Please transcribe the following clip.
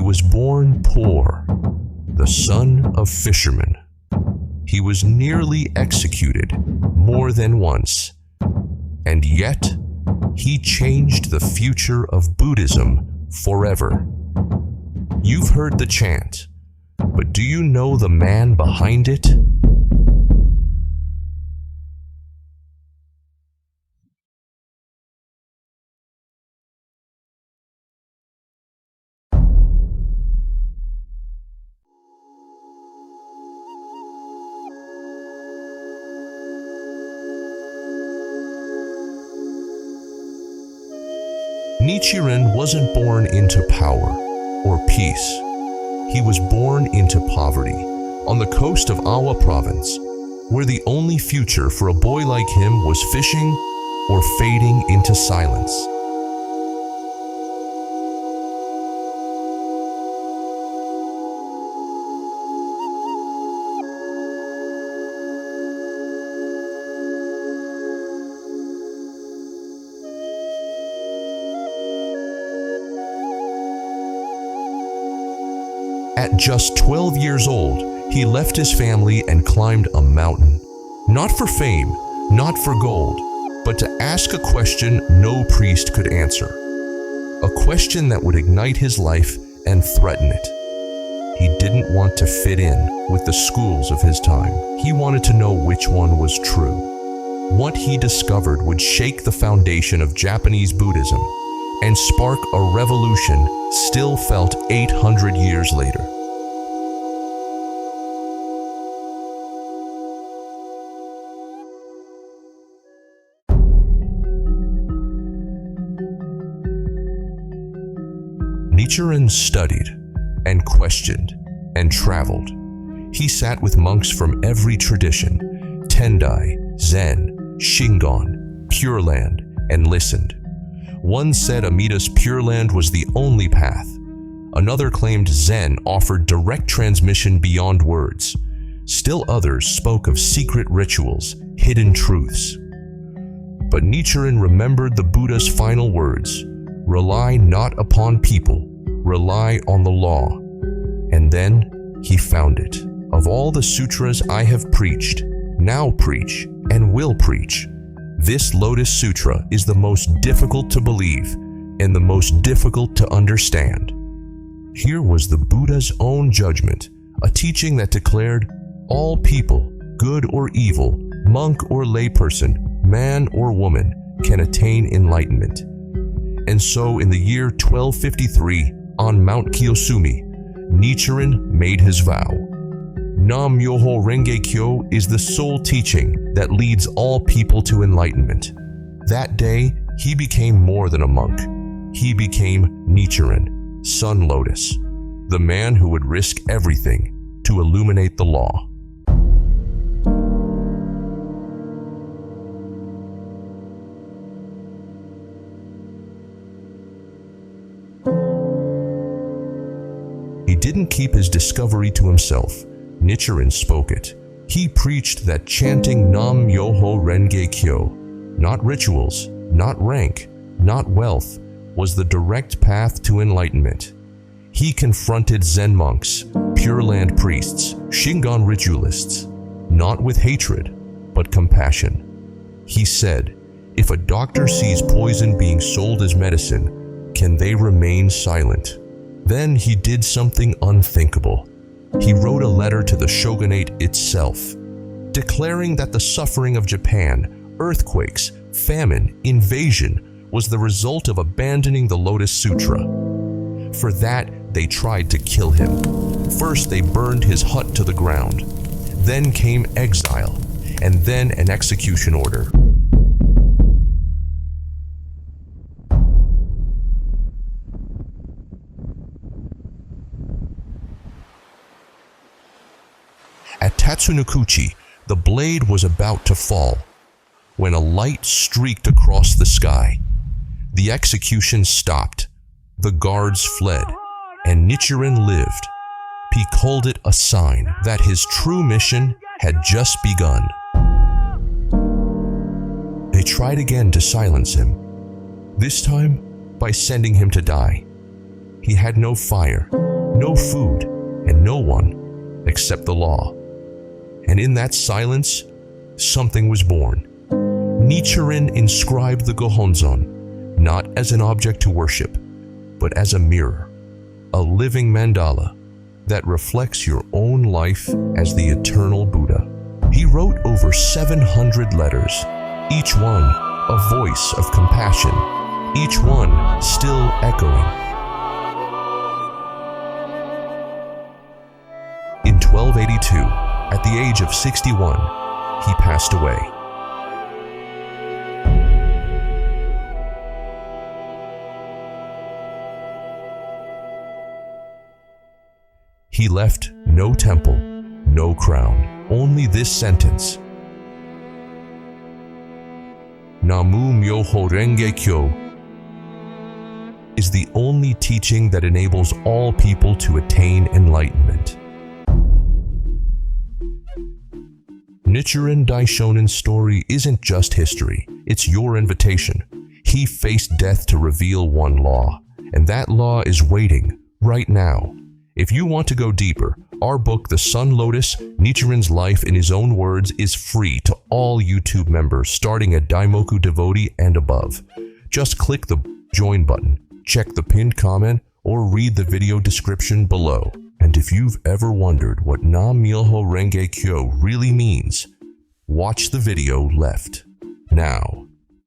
He was born poor, the son of fishermen. He was nearly executed more than once, and yet he changed the future of Buddhism forever. You've heard the chant, but do you know the man behind it? Nichiren wasn't born into power or peace. He was born into poverty on the coast of Awa province, where the only future for a boy like him was fishing or fading into silence. At just 12 years old, he left his family and climbed a mountain. Not for fame, not for gold, but to ask a question no priest could answer. A question that would ignite his life and threaten it. He didn't want to fit in with the schools of his time. He wanted to know which one was true. What he discovered would shake the foundation of Japanese Buddhism and spark a revolution still felt 800 years later. Nichiren studied and questioned and traveled. He sat with monks from every tradition, Tendai, Zen, Shingon, Pure Land, and listened. One said Amida's Pure Land was the only path. Another claimed Zen offered direct transmission beyond words. Still others spoke of secret rituals, hidden truths. But Nichiren remembered the Buddha's final words, "Rely not upon people, rely on the law." And then he found it. Of all the sutras I have preached, now preach, and will preach, this Lotus Sutra is the most difficult to believe and the most difficult to understand. Here was the Buddha's own judgment, a teaching that declared all people, good or evil, monk or layperson, man or woman, can attain enlightenment. And so in the year 1253, on Mount Kiyosumi, Nichiren made his vow. Nam Myoho Renge Kyo is the sole teaching that leads all people to enlightenment. That day, he became more than a monk. He became Nichiren, Sun Lotus, the man who would risk everything to illuminate the law. He didn't keep his discovery to himself. Nichiren spoke it. He preached that chanting Nam Myoho Renge Kyo, not rituals, not rank, not wealth, was the direct path to enlightenment. He confronted Zen monks, Pure Land priests, Shingon ritualists, not with hatred, but compassion. He said, if a doctor sees poison being sold as medicine, can they remain silent? Then he did something unthinkable. He wrote a letter to the shogunate itself, declaring that the suffering of Japan, earthquakes, famine, invasion, was the result of abandoning the Lotus Sutra. For that, they tried to kill him. First, they burned his hut to the ground. Then came exile, and then an execution order. At Tatsunokuchi, the blade was about to fall, when a light streaked across the sky. The execution stopped, the guards fled, and Nichiren lived. He called it a sign that his true mission had just begun. They tried again to silence him, this time by sending him to die. He had no fire, no food, and no one except the law. And in that silence, something was born. Nichiren inscribed the Gohonzon, not as an object to worship, but as a mirror, a living mandala that reflects your own life as the eternal Buddha. He wrote over 700 letters, each one a voice of compassion, each one still echoing. In 1282, at the age of 61, he passed away. He left no temple, no crown, only this sentence: Nam Myoho Renge Kyo is the only teaching that enables all people to attain enlightenment. Nichiren Daishonin's story isn't just history, it's your invitation. He faced death to reveal one law, and that law is waiting right now. If you want to go deeper, our book, The Sun Lotus, Nichiren's Life in His Own Words, is free to all YouTube members starting at Daimoku Devotee and above. Just click the join button, check the pinned comment, or read the video description below. And if you've ever wondered what Nam Myoho Renge Kyo really means, watch the video left now.